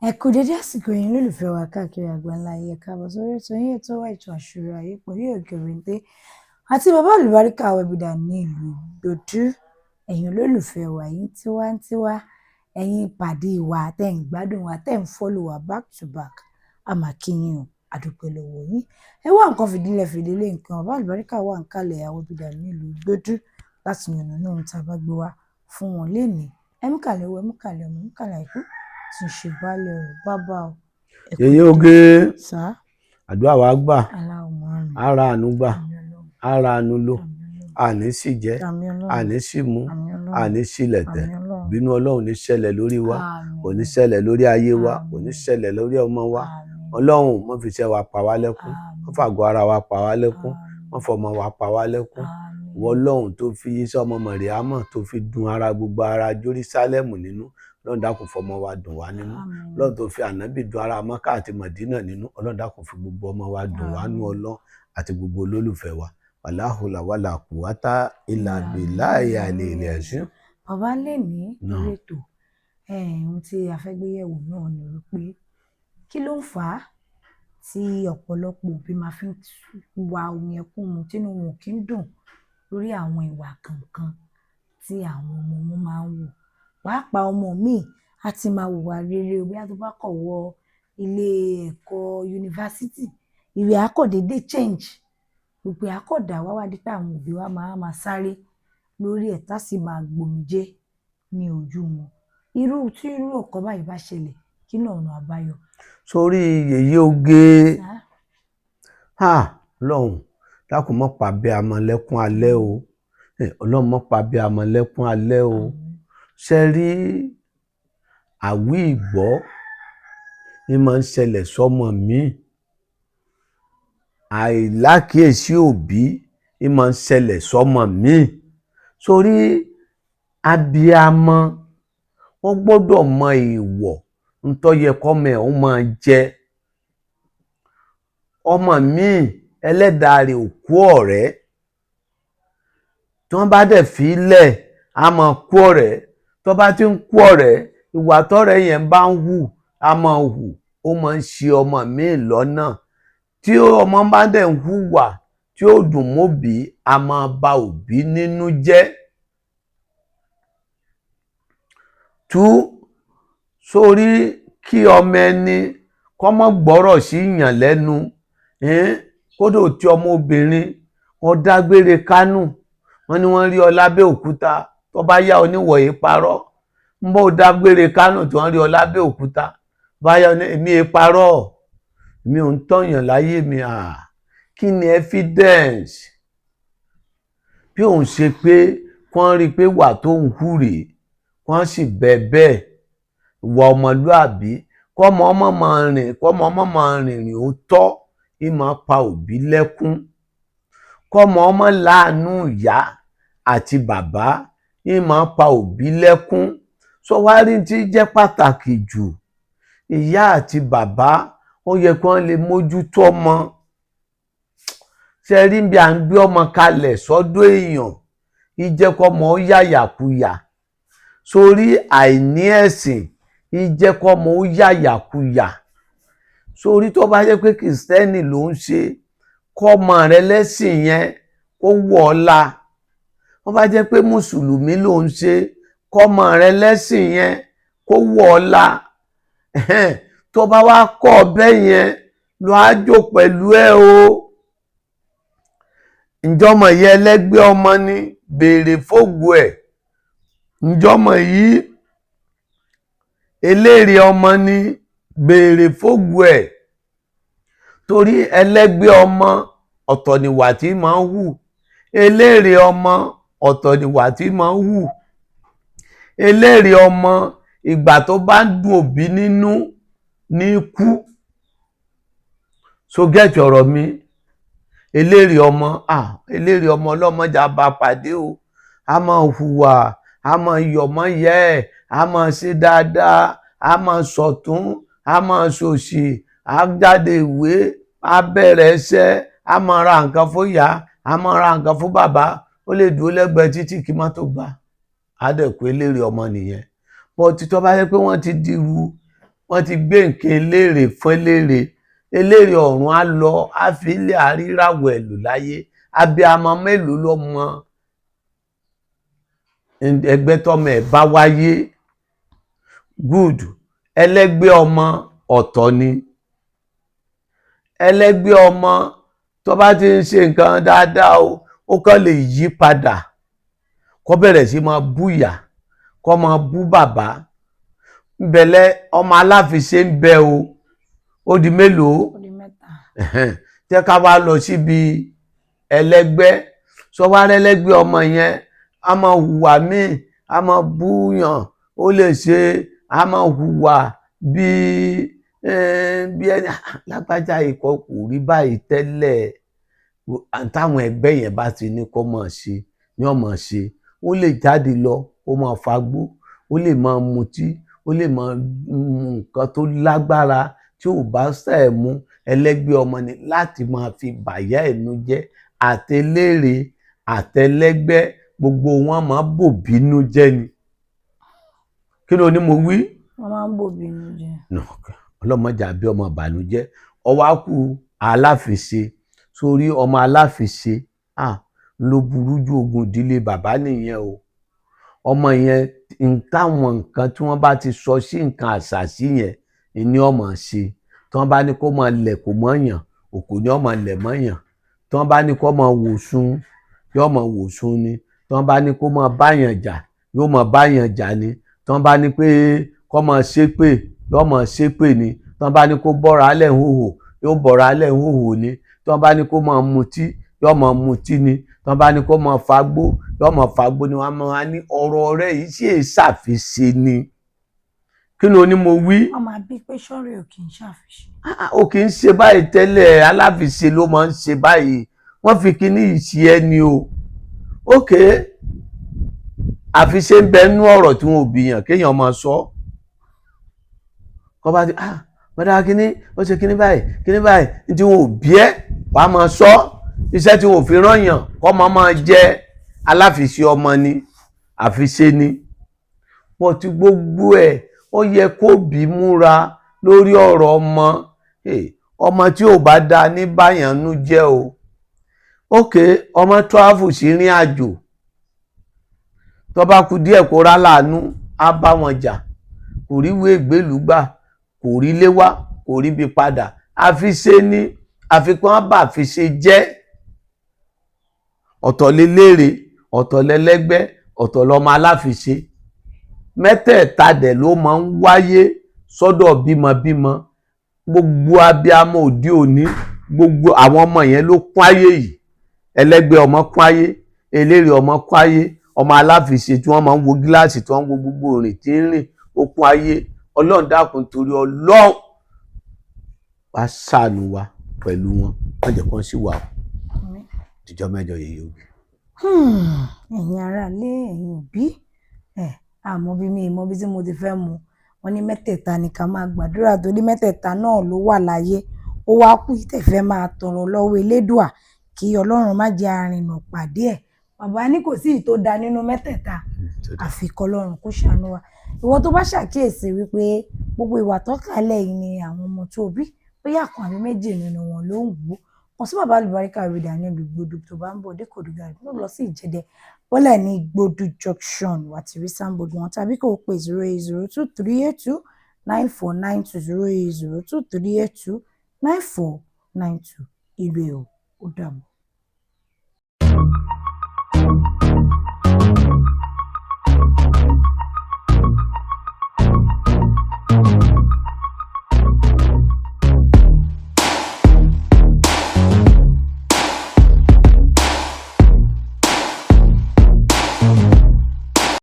Ẹ kú dédé àsìkò yín lólùfẹ́ wa káàkiri àgbáńlá ayé, ẹ káàbọ̀ sórí ètò yín ètò wa ètò àṣírí ayé pẹ̀lú Òkè Òrèǹté àti bàbá àlùbáríkà Wẹ̀bìdà ní ìlú Ìgbòdú. Ẹ̀yin olólùfẹ́ wa, ẹ̀yin tiwantiwa, ẹ̀yin pàdé wa tẹ́ ń gbádùn wa tẹ́ ń fọ́lò wa back to back, a máa kí yín o, a dúpẹ́ lọ́wọ́ yín. Ẹ wá nǹkan fìdílé nǹkan, bàbá àlùbáríkà wà ń kalẹ̀ Wẹ̀bìdà ní ìlú Ìgbòdú láti yànnàná ohun tá a bá gbé wá fún wọn lénìí. Ẹ̀mú kàlẹ̀ wọ, ẹ̀mú kàlẹ̀ ọmọ, ẹ̀mú kàlẹ̀ àìkú tí ń ṣe baálé ọ̀rọ̀ bàbá o. Yèyé Oge, àdúrà wa gbà, ara àánú gbà, ara àánú lò, àní sì jẹ́, àní sì mú, àní sì lẹ̀tẹ̀. Bínú Ọlọ́run ní ṣẹlẹ̀ lórí wa, kò ní ṣẹlẹ̀ lórí ayé wa, kò ní ṣẹlẹ̀ lórí ọmọ wa. Ọlọ́run má fi iṣẹ́ wa pa wá lẹ́kún, má fàgọ́ ara wa pa wá lẹ́kún, má fọmọ wa pa wá lẹ́kún. Ìwọ Ọlọ́run tó fi Ìsá ọmọ Màríámọ̀ tó fi dùn ara gbogbo ara Jerúsálẹ́mù nínú, Ọlọ́run dákun fọmọ wa dùn wá nínú. Ọlọ́run tó fi ànábì dùn ara Mákà àti Mádínà nínú, Ọlọ́run dákun fi gbogbo ọmọ wa dùn wá nínú Ọlọ́run àti gbogbo olólùfẹ́ wa. Wàláhùlà wàlà kùwátá ìlà bíláì àlèlè ẹ̀sìn. Bàbá lè ní lórí ètò ohun tí a fẹ́ gbé yẹ̀wò náà ni wípé kí ló ń fà á tí ọ̀pọ̀lọpọ̀ òbí máa fi ń wa omi ẹkún mu tínú wọn kì í dùn lórí àwọn ìwà kankan tí àwọn ọmọ wọn máa ń wò. Pàápàá ọmọ míì á ti máa hùwà rere bí a tó bá kọ̀ wọ ilé ẹ̀kọ́ yunifásítì, ìwé akọ̀dédé change, gbogbo akọ̀dà wá dípẹ́ àwọn òbí wa máa sáré lórí ẹ̀ tá sì máa gbòmìjé ní ojú wọn. Irú ọ̀kan báyìí bá ṣẹlẹ̀, kí náà ọ̀nà àbáyọ? Sórí Yèyé Oge, Ọlọ́run dákun mọ́ pa bí amọ̀ lẹ́kún alẹ́ o, Ọlọ́run mọ́ pa bí amọ̀ lẹ́kún alẹ́ o. Ṣe rí àwí ìgbọ́ ní máa ń ṣẹlẹ̀ sọ́mọ mi, àìlákíyèsí òbí ní máa ń ṣẹlẹ̀ sọ́mọ mi. Sórí abiyamọ wọ́n gbọ́dọ̀ mọ èèwọ̀ ntọ́ yẹ kọ́mọ ẹ̀ ó máa jẹ. Ọmọ mi ẹlẹ́dàá rẹ̀ ò kú ọ̀rẹ́, tí wọ́n bá dẹ̀ fi lẹ̀ á máa kú ọ̀rẹ́. Tó bá ti ń kú ọ̀rẹ́, ìwà tọ́rẹ́ yẹn bá ń hù á máa hù, ó máa ń ṣe ọmọ mi lọ́nà. Tí ọmọ bá dẹ̀ ń hùwà tí ó dùn mọ́bí, á máa ba òbí nínú jẹ́. Sórí kí ọmọ ẹni kó má gbọ́rọ̀ sí yàn lẹ́nu, kódò tí ọmọ obìnrin wọ́n dágbére Kánò, wọ́n ní wọ́n rí ọ lábẹ́ òkúta, tó bá yá oníwọ̀ yìí parọ́. ń bọ́ dágbére Kánò tí wọ́n rí ọ lábẹ́ òkúta, báyọ̀ ní èmi parọ́, mi ò ń tọ̀yàn láyé mi. Kí ni evidence? Bí òun ṣe pé wọ́n rí pé wà tó ń hù rèé, wọ́n sì bẹ́ẹ̀ ìwà ọmọlúàbí, kọ́mọ ọmọ máa rìnrìn ó tọ́, í máa pa òbí lẹ́kún. Kọ́mọ ọmọ láàánú ìyá àti bàbá, í máa pa òbí lẹ́kún. Sọ wá rí tí jẹ́ pàtàkì jù, ìyá àti bàbá ó yẹ kí wọ́n lè mójútó ọmọ. Ṣe rí bí à ń gbé ọmọ kalẹ̀ sọ́dọ̀ èèyàn, ìjẹ́kọ́mọ ó yàyàkuyà. Sórí àìní ẹ̀sìn ìjẹ́kọ́mọ ó yàyàkuyà. Sórí tó bá jẹ́ pé kìrìsìtẹ́nì ló ń ṣe, kọ́mọ rẹ lẹ́sìn yẹn ó wọ̀ ọ́ la. Wọ́n bá jẹ́ pé mùsùlùmí ló ń ṣe, kọ́mọ rẹ lẹ́sìn yẹn kó wọ̀ ọ́ la. Tó bá wá kọ́ ọbẹ̀ yẹn lọ ájò pẹ̀lú ẹ o. Ǹjọ́mọ̀ yẹ ẹlẹ́gbẹ́ ọmọ ni, béèrè fógo ẹ̀. Ǹjọ́mọ̀ yìí eléèrè ọmọ ni, béèrè fógo ẹ̀. Torí ẹlẹ́gbẹ́ ọmọ ọ̀tọ̀ nìwà tí máa ń hù, eléèrè ọmọ ọ̀tọ̀ nìwà tí máa ń hù. Eléèrè ọmọ ìgbà tó bá ń dùn òbí nínú ní kú. So gẹ́ẹ̀tì ọ̀rọ̀ mi, eléèrè ọmọ ọlọ́mọjà bá pàdé o, a máa hùwà, a máa yọ̀mọ́ yẹ ẹ̀, a máa ṣe dáadáa, a máa sọ̀tún, a máa sòsì, a jáde ìwé, a bẹ̀rẹ̀ iṣẹ́, a máa ra nǹkan fún ìyá, a máa ra nǹkan fún bàbá. Ó lè dúró lẹ́gbẹ̀ẹ́ títí kí mọ́tò gbà, á dẹ̀ kó eléèrè ọmọ nìyẹn. But tó bá yẹ pé wọ́n ti dirú wọ́n ti gbé nǹkan eléèrè fún eléèrè, eléèrè ọ̀run á lọ á fi ilẹ̀ àríràwọ̀ ẹ̀lù láyé. Abiyamọ mélòó ló mọ ẹgbẹ́ tọ́mọ ẹ̀ bá wáyé? Good. Ẹlẹ́gbẹ́ ọmọ ọ̀tọ̀ ni. Ẹlẹ́gbẹ́ ọmọ tó bá ti ń ṣe nǹkan dáadáa ó kàn lè yí padà kó bẹ̀rẹ̀ sí máa bú ìyá kó máa bú bàbá. Bẹ̀lẹ̀ ọmọ aláfiṣe ń bẹ o. Ó di mélòó? Ó di mẹ́ta. Jẹ́ ká wá lọ síbi ẹlẹ́gbẹ́. Sọ wá rẹ́lẹ́gbẹ́ ọmọ yẹn a máa hùwà míì, a máa búyàn, ó lè ṣe, a máa hùwà bí ẹni lágbájá ikọ̀ kò rí báyìí tẹ́lẹ̀. Táwọn ẹgbẹ́ yẹn bá ti ní kó máa ṣe ni ó máa ṣe. Ó lè jáde lọ ó máa fagbó, ó lè máa mutí, ó lè máa mu nǹkan tó lágbára tí ò bá ṣẹ̀ mú. Ẹlẹ́gbẹ́ ọmọ ni láti máa fi bàyá ẹnu jẹ́. Àtẹlérè àtẹlẹ́gbẹ́ gbogbo wọn máa bò bínú jẹ́ ni. Kí ló ní mo wí? Wọ́n máa ń bò bínú jẹ́. Ọlọ́mọjà bí ọmọ ìbànújẹ́. Ọwá kù aláfiṣe. Sórí ọmọ aláfiṣe ló burú ju ogun ìdílé bàbá nìyẹn o. Ọmọ yẹn táwọn nǹkan tí wọ́n bá ti sọ sí nǹkan àṣàsí yẹn ni ó máa ṣe. Tí wọ́n bá ní kó máa lẹ̀ kó mọ́yàn, òkò ni ó máa lẹ̀ mọ́yàn. Tí wọ́n bá ní kó máa wòsùn, yóò máa wòsùn ni. Tí wọ́n bá ní kó máa báyàn jà, yóò máa báyàn jà ni. Tí wọ́n bá ní pé kó máa ṣépè, yóò máa ṣépè ni. Tí wọ́n bá ní kó bọ́ra lẹ̀ hòhò, yóò bọ́ra lẹ̀ hòhò ni. Tí wọ́n bá ní kó máa mutí, yóò máa mutí ni. Tí wọ́n bá ní kó máa fagbó, yóò máa fagbó ni. Wọ́n máa ní ọ̀rọ̀ rẹ̀ yìí ṣe é ṣàfiṣe ni. Kí ló ní mo wí? Wọ́n máa bí pé sọ́rí ò kì í ṣàfiṣe. Ó kì í ṣe báyìí tẹ́lẹ̀, aláfiṣe ló máa ń ṣe báyìí. Wọ́n fi kíní ìṣe ẹni o. Ókè, àfiṣe ń bẹ nú ọ̀rọ̀ tí wọn ò bìyàn kéèyàn máa sọ. Kọ́ bá ti bọ́dá kíní ó ṣe kíní báyìí tí wọn ò bí ẹ́ wà á máa sọ. Iṣẹ́ tí wọn ò fi rányàn kọ́ máa jẹ́ aláfiṣe ọmọ ni, àfiṣe ni. Pọ̀ tí gbogbo ẹ̀ ó yẹ kó bí múra lórí ọ̀rọ̀ ọmọ. Ọmọ tí ò bá dá ní báyàn nú jẹ́ o. Ókè, ọmọ travel sí ìrìn àjò. Tó bá kù díẹ̀ kó rá láàánú, á bá wọn jà. Kò rí ìwé ìgbélùú gbà, kò rí ilé wá, kò rí bí padà. Àfiṣe ni, àfikún á bà àfiṣe jẹ́. Ọ̀tọ̀ lelérè, ọ̀tọ̀ lẹlẹ́gbẹ́, ọ̀tọ̀ lọmọ aláfiṣe. Mẹ́tẹ̀ẹ̀ta dẹ̀ ló máa ń wáyé sọ́dọ̀ bímọbímọ. Gbogbo abiyamọ òde òní, gbogbo àwọn ọmọ yẹn ló kún ayé yìí. Ẹlẹ́gbẹ́ ọmọ kún ayé, elérè ọmọ kún ayé, ọmọ aláfiṣe tí wọ́n máa ń wo gíláàsì tí wọ́n ń wo gbogbo rìn tí ń rìn ó kún ayé. Ọlọ́run dákun torí Ọlọ́run wá ṣàánú wa pẹ̀lú wọn. Má jẹ́ kán sì wà o. Ìjọ mẹ́jọ yìí yóò gbé. Ẹ̀yin aráalé, ẹ̀yin òbí, àmọ́ bí mi ìmọ̀ bí tí mo ti fẹ́ mu. Wọ́n ní mẹ́tẹ̀ẹ̀ta ni ká máa gbàdúrà torí mẹ́tẹ̀ẹ̀ta náà ló wà láyé. Ó wá kù ìtẹ̀fẹ́ máa tọrọ lọ́wọ́ Elédùà kí Ọlọ́run má jẹ́ arìnà pàdé ẹ̀. Bàbá ní kò sí ìtò da nínú mẹ́tẹ̀ẹ̀ta àfi k'Ọlọ́run kó ṣàánú wa. Ìwọ tó bá ṣàkíyèsí wípé gbogbo ìwà tó kálẹ̀ yìí ni àwọn ọmọ tó bí, bóyá kan àbí méjì nínú wọn ló ń wò. Kàn sí bàbá Àlùbáríkà Reader ní Ìgbòdù tó bá ń bọ̀ dé Kòdùgà ló lọ sí Ìjẹ̀dẹ̀. Bọ́lẹ̀ ní Ìgbòdù junction wà tí rí sáńbọ̀dù wọn tàbí kó o pè 08023829492 08023829492. Ire o, ó dàbọ̀.